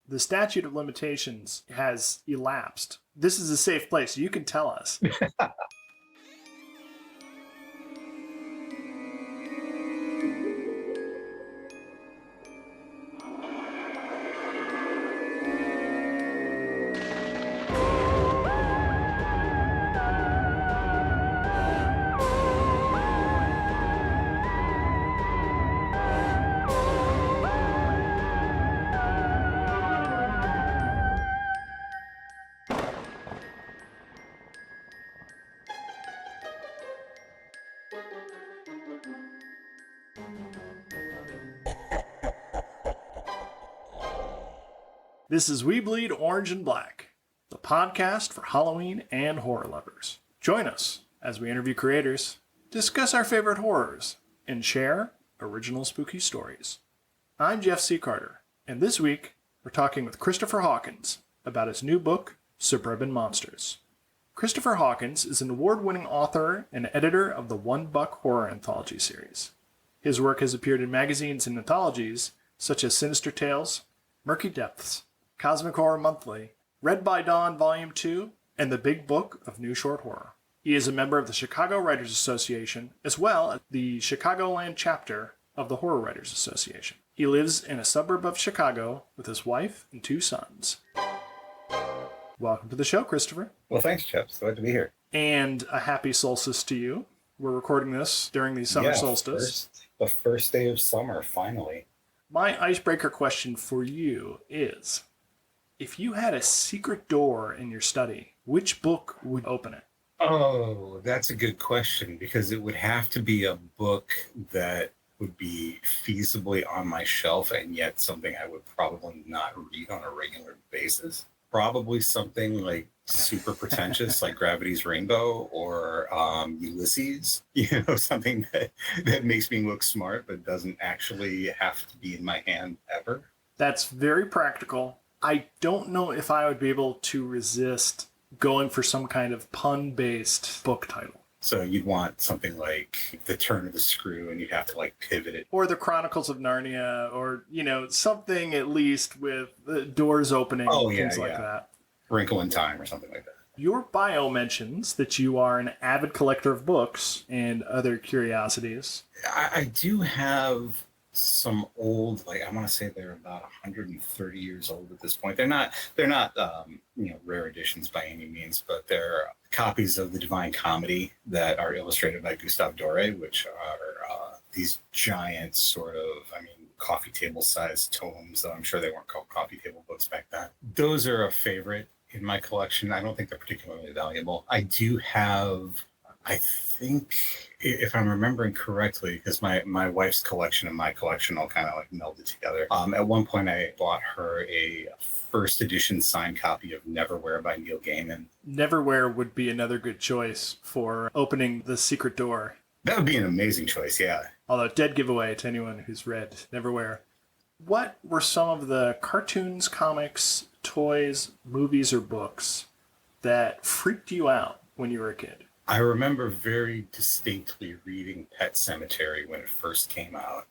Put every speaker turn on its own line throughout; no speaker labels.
The statute of limitations has elapsed. This is a safe place. You can tell us. This is We Bleed Orange and Black, the podcast for Halloween and horror lovers. Join us as we interview creators, discuss our favorite horrors, and share original spooky stories. I'm Jeff C. Carter, and this week we're talking with Christopher Hawkins about his new book, Suburban Monsters. Christopher Hawkins is an award-winning author and editor of the One Buck Horror Anthology series. His work has appeared in magazines and anthologies such as Sinister Tales, Murky Depths, Cosmic Horror Monthly, Read by Dawn Volume 2, and the Big Book of New Short Horror. He is a member of the Chicago Writers Association, as well as the Chicagoland chapter of the Horror Writers Association. He lives in a suburb of Chicago with his wife and 2 sons. Welcome to the show, Christopher.
Well, thanks, Jeff. It's glad to be here.
And a happy solstice to you. We're recording this during the summer solstice.
The first day of summer, finally.
My icebreaker question for you is, if you had a secret door in your study, which book would open it?
Oh, that's a good question, because it would have to be a book that would be feasibly on my shelf and yet something I would probably not read on a regular basis. Probably something like super pretentious like Gravity's Rainbow or Ulysses, something that makes me look smart but doesn't actually have to be in my hand ever. That's
very practical. I don't know if I would be able to resist going for some kind of pun-based book title.
So you'd want something like The Turn of the Screw, and you'd have to pivot it.
Or The Chronicles of Narnia, or, something at least with doors opening, things like that.
Wrinkle in Time or something like that.
Your bio mentions that you are an avid collector of books and other curiosities.
I do have some old, I want to say they're about 130 years old at this point. They're not rare editions by any means, but they're copies of the Divine Comedy that are illustrated by Gustave Doré, which are these giant sort of, coffee table sized tomes, though I'm sure they weren't called coffee table books back then. Those are a favorite in my collection. I don't think they're particularly valuable. I do have, I think, if I'm remembering correctly, because my wife's collection and my collection all kind of melded together. At one point, I bought her a first edition signed copy of Neverwhere by Neil Gaiman.
Neverwhere would be another good choice for opening the secret door.
That would be an amazing choice, yeah.
Although, dead giveaway to anyone who's read Neverwhere. What were some of the cartoons, comics, toys, movies, or books that freaked you out when you were a kid?
I remember very distinctly reading Pet Sematary when it first came out,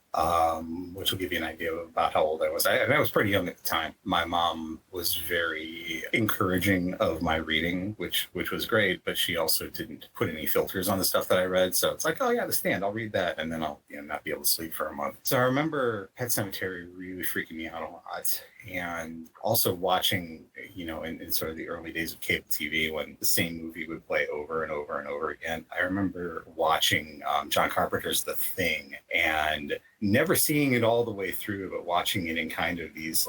which will give you an idea about how old I was. I was pretty young at the time. My mom was very encouraging of my reading, which was great, but she also didn't put any filters on the stuff that I read. So it's like, oh yeah, The Stand, I'll read that, and then I'll not be able to sleep for a month. So I remember Pet Sematary really freaking me out a lot. And also watching, in sort of the early days of cable TV when the same movie would play over and over and over again. I remember watching John Carpenter's The Thing and never seeing it all the way through, but watching it in kind of these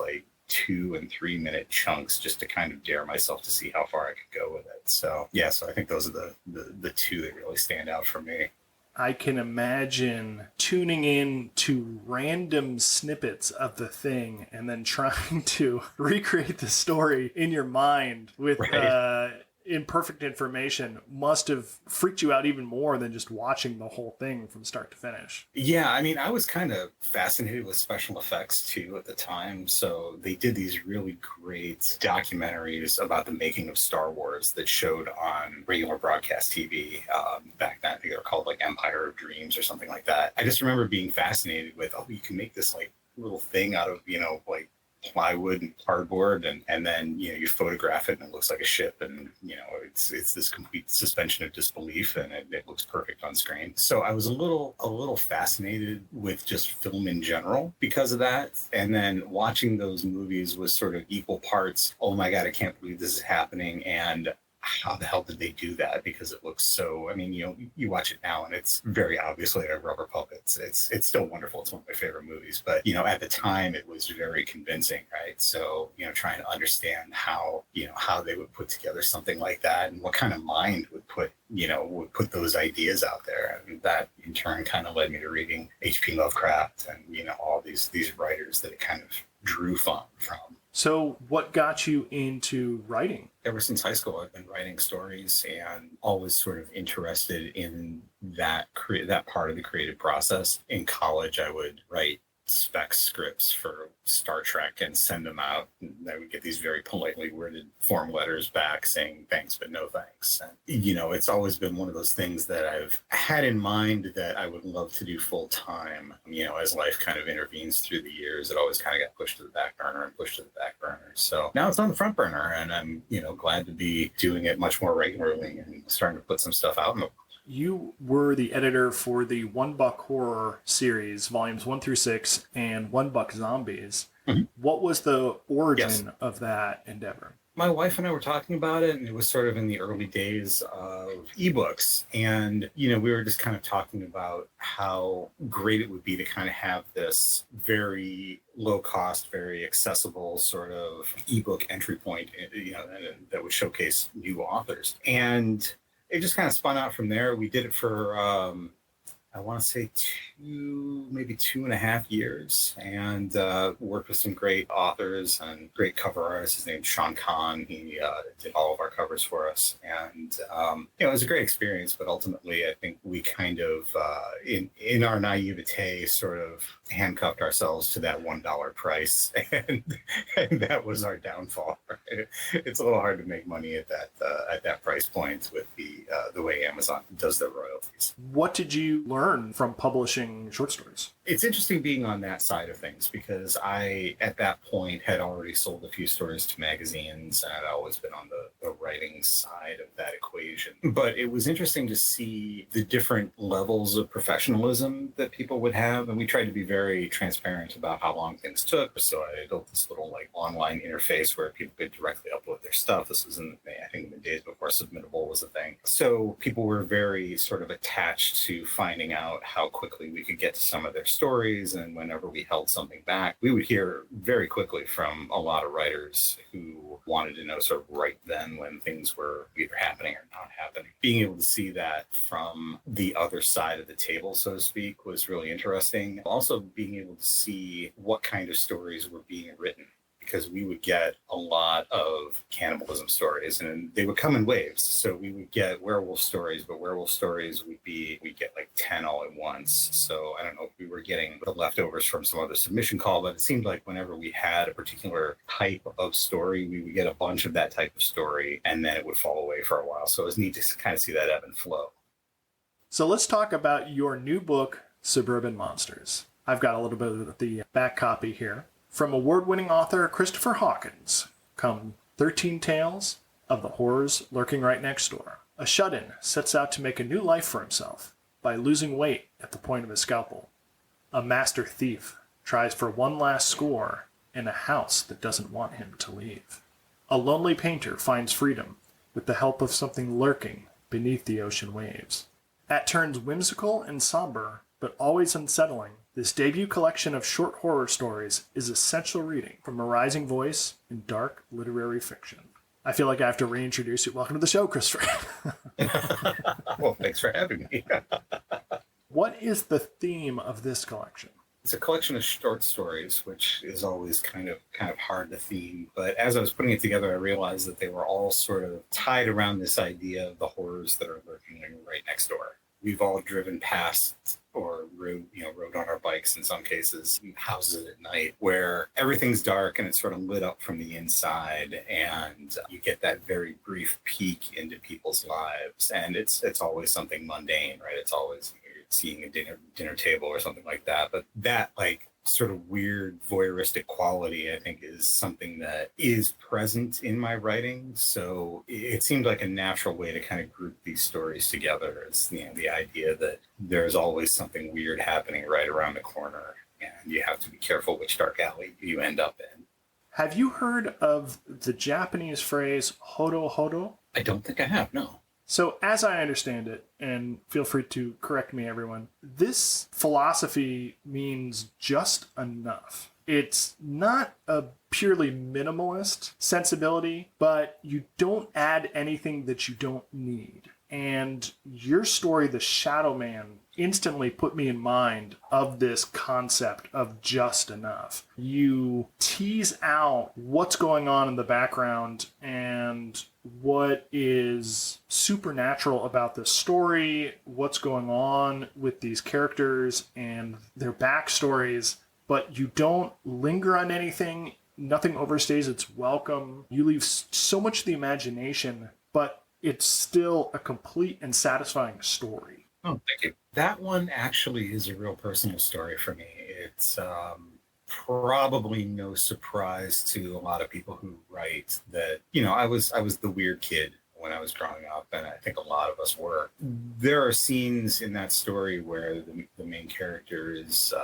2 and 3 minute chunks just to kind of dare myself to see how far I could go with it. So yeah, so I think those are the two that really stand out for me.
I can imagine tuning in to random snippets of The Thing and then trying to recreate the story in your mind with imperfect information must have freaked you out even more than just watching the whole thing from start to finish.
Yeah, I was kind of fascinated with special effects too at the time. So they did these really great documentaries about the making of Star Wars that showed on regular broadcast TV back then. I think they were called Empire of Dreams or something like that. I just remember being fascinated with, you can make this little thing out of, plywood and cardboard, and then you photograph it and it looks like a ship, and it's this complete suspension of disbelief, and it looks perfect on screen. So I was a little fascinated with just film in general because of that, and then watching those movies was sort of equal parts, oh my god, I can't believe this is happening, and how the hell did they do that? Because it looks so, you watch it now and it's very obviously a rubber puppet. It's still wonderful. It's one of my favorite movies, but at the time it was very convincing, right? So, trying to understand how they would put together something like that, and what kind of mind would put those ideas out there. And that in turn kind of led me to reading H.P. Lovecraft and, all these writers that it kind of drew from.
So what got you into writing?
Ever since high school, I've been writing stories and always sort of interested in that part of the creative process. In college, I would write spec scripts for Star Trek and send them out. And I would get these very politely worded form letters back saying thanks, but no thanks. And, it's always been one of those things that I've had in mind that I would love to do full time. As life kind of intervenes through the years, it always kind of got pushed to the back burner. So now it's on the front burner, and I'm, glad to be doing it much more regularly and starting to put some stuff out in the.
You were the editor for the One Buck Horror series, volumes 1 through 6, and One Buck Zombies. Mm-hmm. What was the origin of that endeavor?
My wife and I were talking about it, and it was sort of in the early days of ebooks. And, we were just kind of talking about how great it would be to kind of have this very low cost, very accessible sort of ebook entry point, that would showcase new authors. And it just kind of spun out from there. We did it for, I want to say maybe 2.5 years, and worked with some great authors and great cover artists. His name's Sean Kahn. He did all of our covers for us. And, it was a great experience, but ultimately I think we kind of, in our naivete, sort of handcuffed ourselves to that $1 price. And that was our downfall. Right? It's a little hard to make money at that price point with the way Amazon does their royalties.
What did you learn from publishing short stories?
It's interesting being on that side of things, because I, at that point, had already sold a few stories to magazines, and I'd always been on the writing side of that equation. But it was interesting to see the different levels of professionalism that people would have, and we tried to be very transparent about how long things took. So I built this little online interface where people could directly upload their stuff. This was in the days before Submittable was a thing. So people were very sort of attached to finding out how quickly we could get to some of their stories, and whenever we held something back, we would hear very quickly from a lot of writers who wanted to know sort of right then when things were either happening or not happening. Being able to see that from the other side of the table, so to speak, was really interesting. Also being able to see what kind of stories were being written, because we would get a lot of cannibalism stories, and they would come in waves. So we would get werewolf stories, but werewolf stories we'd get like 10 all at once. So I don't know if we were getting the leftovers from some other submission call, but it seemed like whenever we had a particular type of story, we would get a bunch of that type of story, and then it would fall away for a while. So it was neat to kind of see that ebb and flow.
So let's talk about your new book, Suburban Monsters. I've got a little bit of the back copy here. From award-winning author Christopher Hawkins come 13 tales of the horrors lurking right next door. A shut-in sets out to make a new life for himself by losing weight at the point of his scalpel. A master thief tries for one last score in a house that doesn't want him to leave. A lonely painter finds freedom with the help of something lurking beneath the ocean waves. At turns whimsical and somber, but always unsettling, this debut collection of short horror stories is essential reading from a rising voice in dark literary fiction. I feel like I have to reintroduce you. Welcome to the show, Christopher.
Well, thanks for having me.
What is the theme of this collection?
It's a collection of short stories, which is always kind of hard to theme. But as I was putting it together, I realized that they were all sort of tied around this idea of the horrors that are lurking right next door. We've all driven past or rode on our bikes in some cases, houses at night where everything's dark and it's sort of lit up from the inside, and you get that very brief peek into people's lives, and it's always something mundane, right? It's always seeing a dinner table or something like that, but that sort of weird voyeuristic quality, I think, is something that is present in my writing. So it seemed like a natural way to kind of group these stories together. It's, the idea that there's always something weird happening right around the corner, and you have to be careful which dark alley you end up in.
Have you heard of the Japanese phrase hodo hodo?
I don't think I have, no.
So, as I understand it, and feel free to correct me, everyone, this philosophy means just enough. It's not a purely minimalist sensibility, but you don't add anything that you don't need. And your story, The Shadow Man, instantly put me in mind of this concept of just enough. You tease out what's going on in the background and what is supernatural about this story, what's going on with these characters and their backstories, but you don't linger on anything. Nothing overstays its welcome. You leave so much to the imagination, but it's still a complete and satisfying story.
Oh, thank you. That one actually is a real personal story for me. It's probably no surprise to a lot of people who write that, I was the weird kid when I was growing up, and I think a lot of us were. There are scenes in that story where the main character is,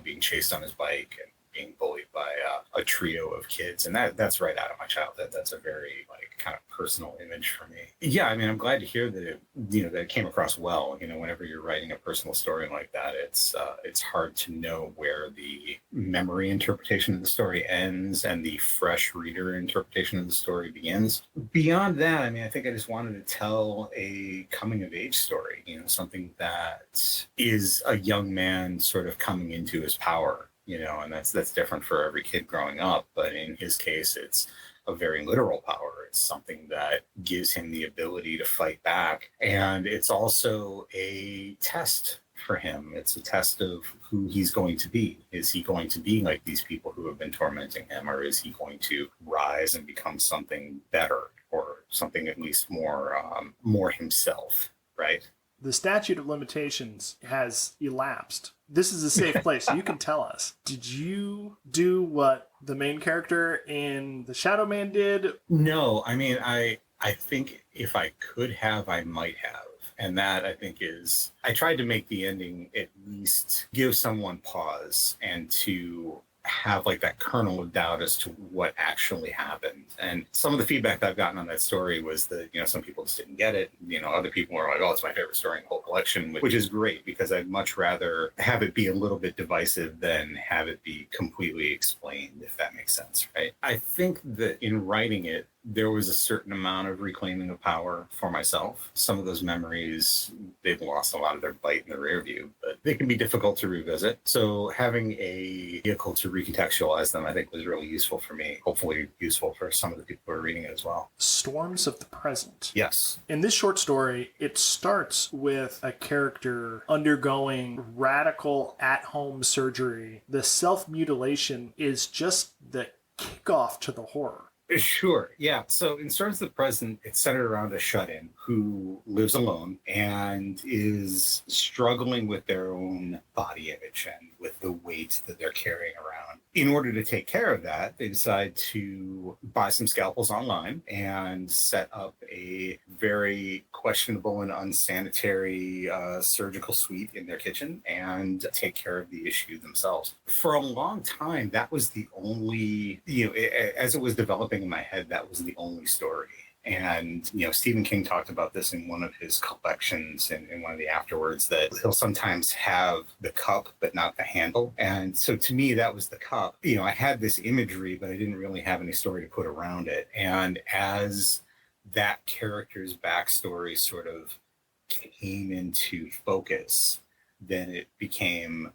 being chased on his bike and being bullied by a trio of kids, and that's right out of my childhood. That's a very kind of personal image for me. Yeah, I mean, I'm glad to hear that that it came across well. Whenever you're writing a personal story like that, it's hard to know where the memory interpretation of the story ends and the fresh reader interpretation of the story begins. Beyond that, I mean, I think I just wanted to tell a coming of age story. Something that is a young man sort of coming into his power. And that's different for every kid growing up. But in his case, it's a very literal power. It's something that gives him the ability to fight back. And it's also a test for him. It's a test of who he's going to be. Is he going to be like these people who have been tormenting him, or is he going to rise and become something better, or something at least more himself, right?
The statute of limitations has elapsed. This is a safe place. So you can tell us. Did you do what the main character in The Shadow Man did?
No, I mean, I think if I could have, I might have. And that, I think, is, I tried to make the ending at least give someone pause and to have that kernel of doubt as to what actually happened. And some of the feedback that I've gotten on that story was that, some people just didn't get it. Other people were like, oh, it's my favorite story in the whole collection, which is great, because I'd much rather have it be a little bit divisive than have it be completely explained, if that makes sense, right? I think that in writing it, there was a certain amount of reclaiming of power for myself. Some of those memories, they've lost a lot of their bite in the rear view, but they can be difficult to revisit. So having a vehicle to recontextualize them, I think, was really useful for me. Hopefully useful for some of the people who are reading it as well.
Storms of the Present.
Yes.
In this short story, it starts with a character undergoing radical at-home surgery. The self-mutilation is just the kickoff to the horror.
Sure. Yeah. So in Storms of the Present, it's centered around a shut-in who lives alone and is struggling with their own body image and with the weight that they're carrying around. In order to take care of that, they decide to buy some scalpels online and set up a very questionable and unsanitary surgical suite in their kitchen and take care of the issue themselves. For a long time, that was the only, as it was developing in my head, that was the only story. And, Stephen King talked about this in one of his collections and in one of the afterwards, that he'll sometimes have the cup, but not the handle. And so to me, that was the cup. I had this imagery, but I didn't really have any story to put around it. And as that character's backstory sort of came into focus, then it became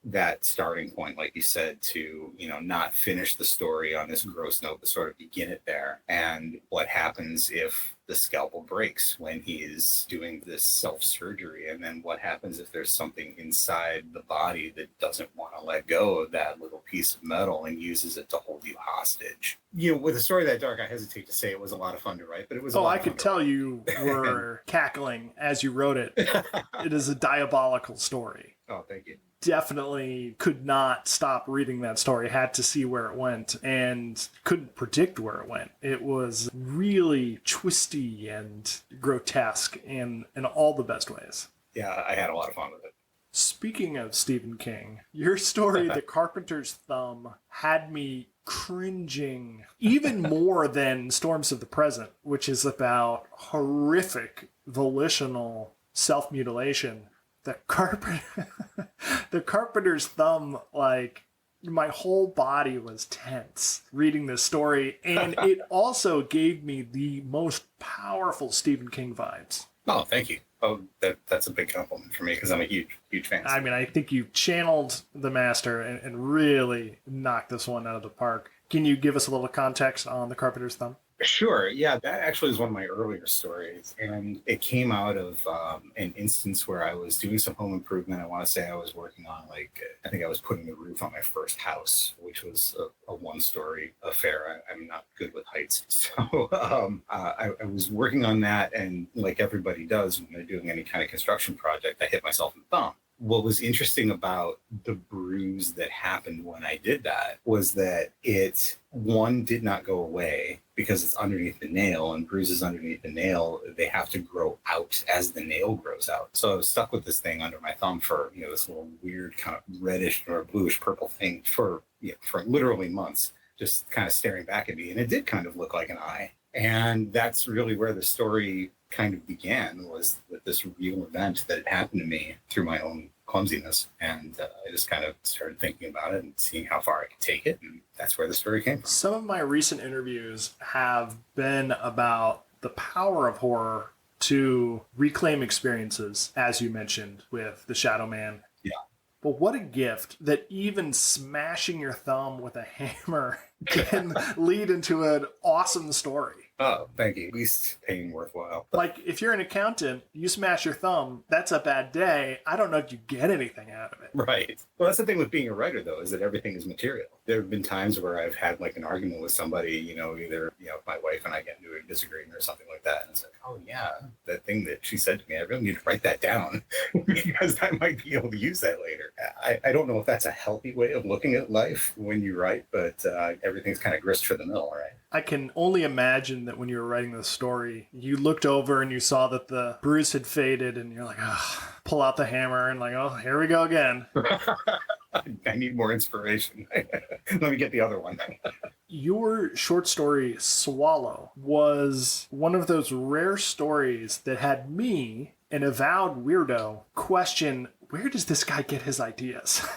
that starting point, like you said, to not finish the story on this gross note, but sort of begin it there. And what happens if the scalpel breaks when he is doing this self-surgery? And then what happens if there's something inside the body that doesn't want to let go of that little piece of metal and uses it to hold you hostage? With a story that dark, I hesitate to say it was a lot of fun to write, but it was a lot of fun.
I could tell you were cackling as you wrote it. It is a diabolical story.
Oh, thank you.
definitely could not stop reading that story, had to see where it went, and couldn't predict where it went. It was really twisty and grotesque in all the best ways.
Yeah, I had a lot of fun with it.
Speaking of Stephen King, your story, The Carpenter's Thumb, had me cringing even more than Storms of the Present, which is about horrific volitional self-mutilation. The Carpenter's Thumb, like, my whole body was tense reading this story, and it also gave me the most powerful Stephen King vibes.
Oh, thank you. Oh, that's a big compliment for me because I'm a huge fan.
I mean, I think you channeled the master and really knocked this one out of the park. Can you give us a little context on The Carpenter's Thumb?
Sure. Yeah, that actually is one of my earlier stories. And it came out of an instance where I was doing some home improvement. I want to say I was working on, I think I was putting the roof on my first house, which was a one-story affair. I'm not good with heights. So I was working on that. And like everybody does when they're doing any kind of construction project, I hit myself in the thumb. What was interesting about the bruise that happened when I did that was that it, one, did not go away because it's underneath the nail, and bruises underneath the nail, they have to grow out as the nail grows out. So I was stuck with this thing under my thumb for, this little weird kind of reddish or bluish purple thing for literally months, just kind of staring back at me. And it did kind of look like an eye. And that's really where the story kind of began, was with this real event that had happened to me through my own clumsiness. And I just kind of started thinking about it and seeing how far I could take it. And that's where the story came from.
Some of my recent interviews have been about the power of horror to reclaim experiences, as you mentioned with The Shadow Man.
Yeah.
But what a gift that even smashing your thumb with a hammer can lead into an awesome story.
Oh, thank you. At least pain worthwhile.
Like, if you're an accountant, you smash your thumb, that's a bad day. I don't know if you get anything out of it.
Right. Well, that's the thing with being a writer, though, is that everything is material. There have been times where I've had an argument with somebody, either, my wife and I get into a disagreement or something like that. And it's like, oh, yeah, that thing that she said to me, I really need to write that down because I might be able to use that later. I don't know if that's a healthy way of looking at life when you write, but everything's kind of grist for the mill, right?
I can only imagine that when you were writing this story, you looked over and you saw that the bruise had faded and you're like, oh, pull out the hammer and oh, here we go again.
I need more inspiration. Let me get the other one.
Your short story, Swallow, was one of those rare stories that had me, an avowed weirdo, question, where does this guy get his ideas?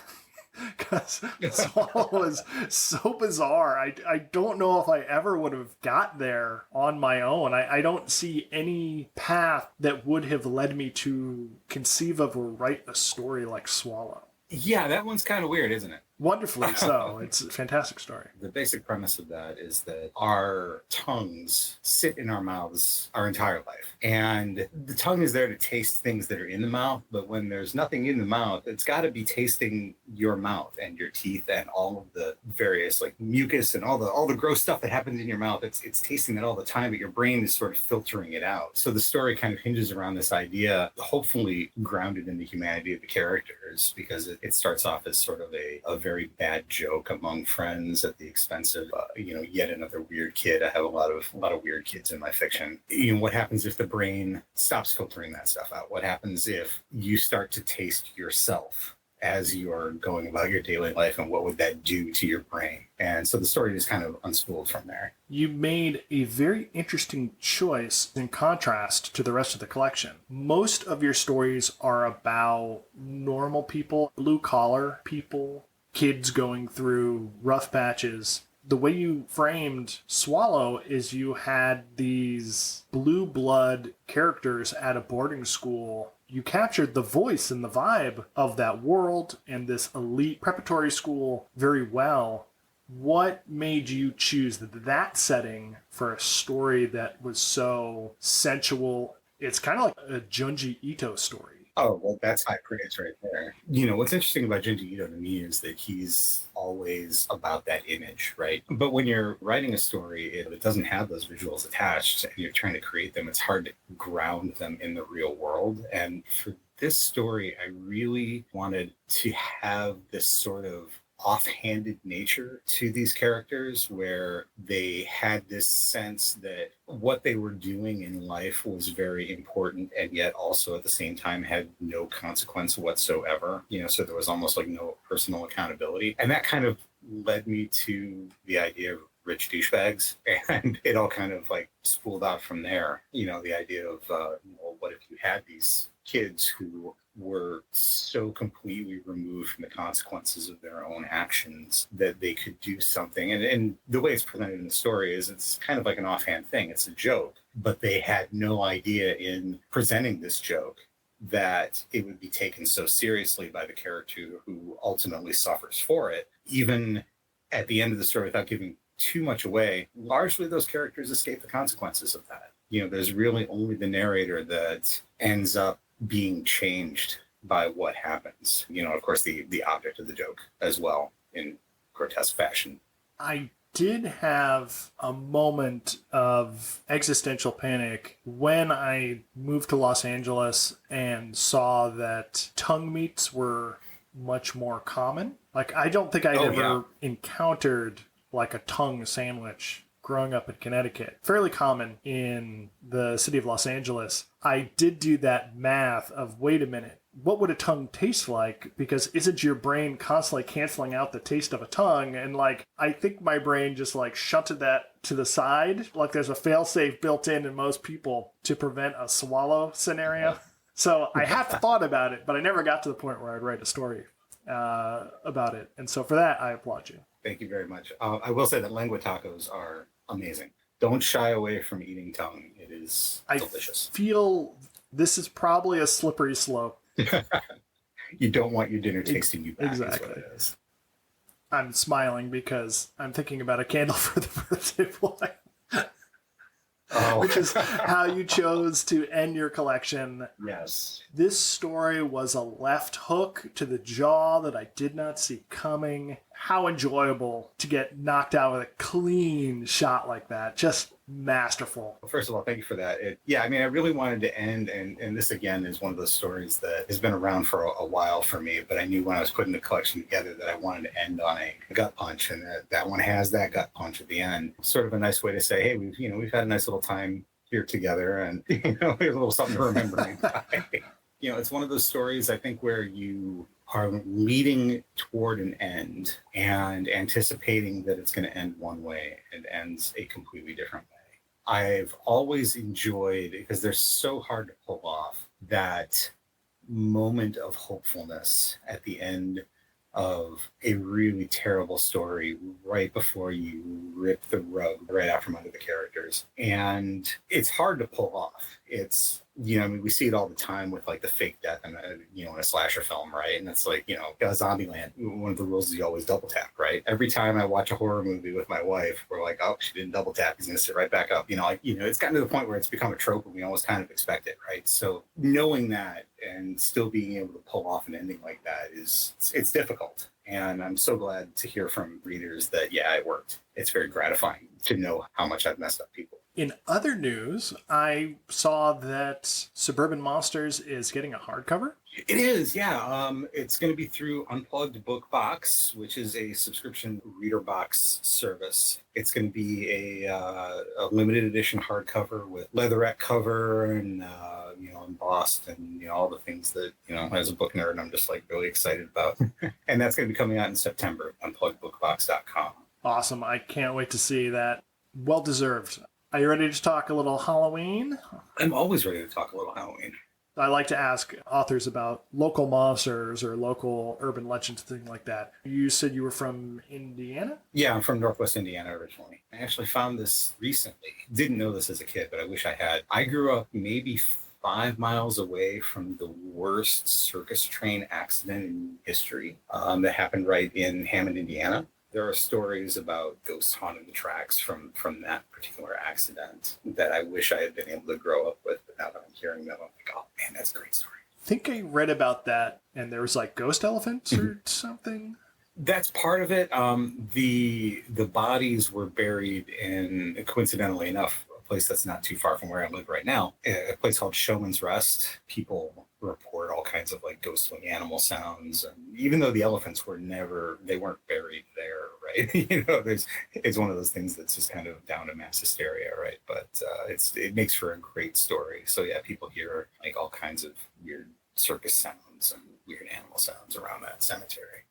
Because Swallow was so bizarre. I don't know if I ever would have got there on my own. I don't see any path that would have led me to conceive of or write a story like Swallow.
Yeah, that one's kind of weird, isn't it?
Wonderfully so. It's a fantastic story.
The basic premise of that is that our tongues sit in our mouths our entire life. And the tongue is there to taste things that are in the mouth, but when there's nothing in the mouth, it's got to be tasting your mouth and your teeth and all of the various mucus and all the gross stuff that happens in your mouth. It's tasting it all the time, but your brain is sort of filtering it out. So the story kind of hinges around this idea, hopefully grounded in the humanity of the characters, because it starts off as sort of a very bad joke among friends at the expense of yet another weird kid. I have a lot of weird kids in my fiction. What happens if the brain stops filtering that stuff out? What happens if you start to taste yourself as you're going about your daily life, and what would that do to your brain? And so the story just kind of unspooled from there.
You made a very interesting choice in contrast to the rest of the collection. Most of your stories are about normal people, blue-collar people, kids going through rough patches. The way you framed Swallow is you had these blue blood characters at a boarding school. You captured the voice and the vibe of that world and this elite preparatory school very well. What made you choose that setting for a story that was so sensual? It's kind of like a Junji Ito story.
Oh, well, that's high praise right there. What's interesting about Junji Ito to me is that he's always about that image, right? But when you're writing a story, it doesn't have those visuals attached and you're trying to create them, it's hard to ground them in the real world. And for this story, I really wanted to have this sort of offhanded nature to these characters where they had this sense that what they were doing in life was very important and yet also at the same time had no consequence whatsoever, so there was almost like no personal accountability. And that kind of led me to the idea of rich douchebags, and it all kind of like spooled out from there. The idea of what if you had these kids who were so completely removed from the consequences of their own actions that they could do something. And the way it's presented in the story is it's kind of like an offhand thing. It's a joke, but they had no idea in presenting this joke that it would be taken so seriously by the character who ultimately suffers for it. Even at the end of the story, without giving too much away, largely those characters escape the consequences of that. There's really only the narrator that ends up being changed by what happens. Of course, the object of the joke as well in grotesque fashion.
I did have a moment of existential panic when I moved to Los Angeles and saw that tongue meats were much more common. Like, I don't think I'd ever encountered like a tongue sandwich growing up in Connecticut. Fairly common in the city of Los Angeles. I did do that math of, wait a minute, what would a tongue taste like? Because isn't your brain constantly canceling out the taste of a tongue? And like, I think my brain just like shunted that to the side. Like there's a failsafe built in most people to prevent a swallow scenario. So I have thought about it, but I never got to the point where I'd write a story about it. And so for that, I applaud you.
Thank you very much. I will say that lengua tacos are amazing. Don't shy away from eating tongue. It is delicious.
I feel this is probably a slippery slope.
You don't want your dinner tasting you back.
Exactly.
Is what it is.
I'm smiling because I'm thinking about a candle for the birthday boy. Which is how you chose to end your collection.
Yes.
This story was a left hook to the jaw that I did not see coming. How enjoyable to get knocked out with a clean shot like that. Just masterful.
Well, first of all, thank you for that. I really wanted to end, and this again is one of those stories that has been around for a while for me, but I knew when I was putting the collection together that I wanted to end on a gut punch, and that one has that gut punch at the end. Sort of a nice way to say, hey, we've had a nice little time here together, and we have a little something to remember. It's one of those stories, I think, where you are leading toward an end and anticipating that it's going to end one way and ends a completely different way. I've always enjoyed, because they're so hard to pull off, that moment of hopefulness at the end of a really terrible story right before you rip the rug right out from under the characters. And it's hard to pull off. It's, we see it all the time with like the fake death in a slasher film, right? And it's like, Zombieland, one of the rules is you always double tap, right? Every time I watch a horror movie with my wife, we're like, oh, she didn't double tap, he's gonna sit right back up. It's gotten to the point where it's become a trope and we almost kind of expect it, right? So knowing that and still being able to pull off an ending like that it's difficult. And I'm so glad to hear from readers that, it worked. It's very gratifying to know how much I've messed up people.
In other news, I saw that Suburban Monsters is getting a hardcover.
It is, yeah. It's going to be through Unplugged Book Box, which is a subscription reader box service. It's going to be a limited edition hardcover with leatherette cover and embossed and all the things that as a book nerd I'm just like really excited about. And that's going to be coming out in September. Unpluggedbookbox.com.
Awesome! I can't wait to see that. Well deserved. Are you ready to talk a little Halloween?
I'm always ready to talk a little Halloween.
I like to ask authors about local monsters or local urban legends, things like that. You said you were from Indiana?
Yeah, I'm from Northwest Indiana originally. I actually found this recently. Didn't know this as a kid, but I wish I had. I grew up maybe 5 miles away from the worst circus train accident in history that happened right in Hammond, Indiana. There are stories about ghosts haunting the tracks from that particular accident that I wish I had been able to grow up with. But now that I'm hearing them, I'm like, oh man, that's a great story.
I think I read about that, and there was like ghost elephants or something.
That's part of it. The bodies were buried in, coincidentally enough, a place that's not too far from where I live right now, a place called Showman's Rest. People report all kinds of like ghostly animal sounds. And even though the elephants they weren't buried there, right? It's one of those things that's just kind of down to mass hysteria, right? But it makes for a great story. So yeah, people hear like all kinds of weird circus sounds and weird animal sounds around that cemetery.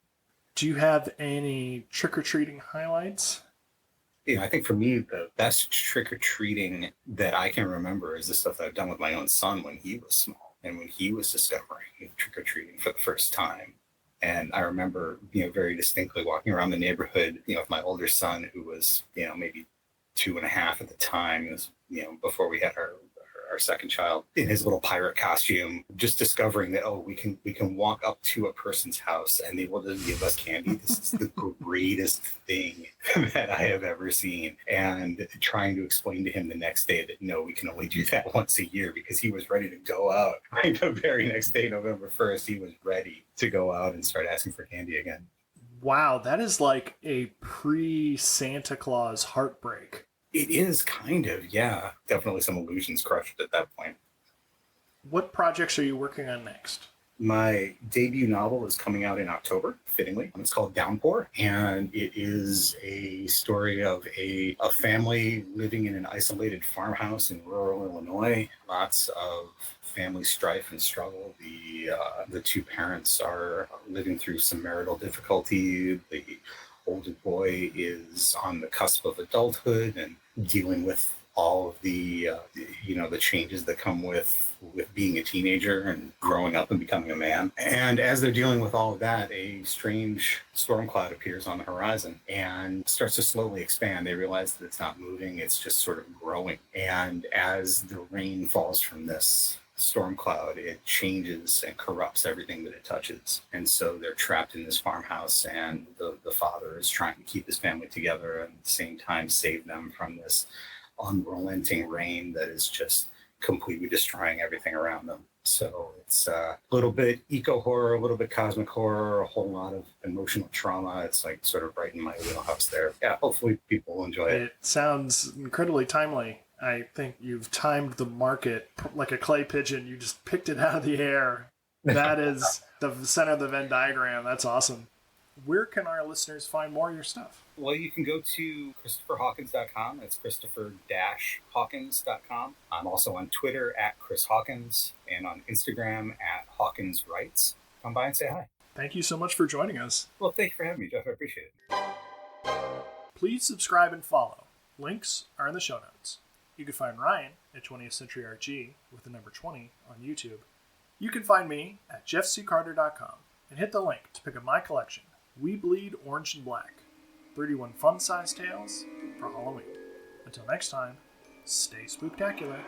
Do you have any trick-or-treating highlights?
I think for me, the best trick-or-treating that I can remember is the stuff that I've done with my own son when he was small and when he was discovering trick-or-treating for the first time. And I remember, very distinctly walking around the neighborhood, with my older son, who was, maybe 2.5 at the time. It was, before we had our second child, in his little pirate costume, just discovering that, we can walk up to a person's house and they will just give us candy. This is the greatest thing that I have ever seen. And trying to explain to him the next day that no, we can only do that once a year, because he was ready to go out. Right, the very next day, November 1st, he was ready to go out and start asking for candy again.
Wow, that is like a pre-Santa Claus heartbreak.
It is kind of, yeah. Definitely some illusions crushed at that point.
What projects are you working on next?
My debut novel is coming out in October, fittingly. It's called Downpour, and it is a story of a family living in an isolated farmhouse in rural Illinois. Lots of family strife and struggle. The two parents are living through some marital difficulty. The older boy is on the cusp of adulthood and dealing with all of the changes that come with being a teenager and growing up and becoming a man. And as they're dealing with all of that, a strange storm cloud appears on the horizon and starts to slowly expand. They realize that it's not moving, it's just sort of growing. And as the rain falls from this storm cloud, it changes and corrupts everything that it touches. And so they're trapped in this farmhouse, and the father is trying to keep his family together and at the same time save them from this unrelenting rain that is just completely destroying everything around them. So it's a little bit eco-horror, a little bit cosmic horror, a whole lot of emotional trauma. It's like sort of right in my wheelhouse there. Yeah, hopefully people will enjoy it.
It sounds incredibly timely. I think you've timed the market like a clay pigeon. You just picked it out of the air. That is the center of the Venn diagram. That's awesome. Where can our listeners find more of your stuff?
Well, you can go to ChristopherHawkins.com. That's Christopher-Hawkins.com. I'm also on Twitter at Chris Hawkins and on Instagram at Hawkins Writes. Come by and say hi.
Thank you so much for joining us.
Well, thank you for having me, Jeff. I appreciate it.
Please subscribe and follow. Links are in the show notes. You can find Ryan at 20th Century RG with the number 20 on YouTube. You can find me at jeffccarter.com and hit the link to pick up my collection, We Bleed Orange and Black, 31 fun-sized tales for Halloween. Until next time, stay spooktacular.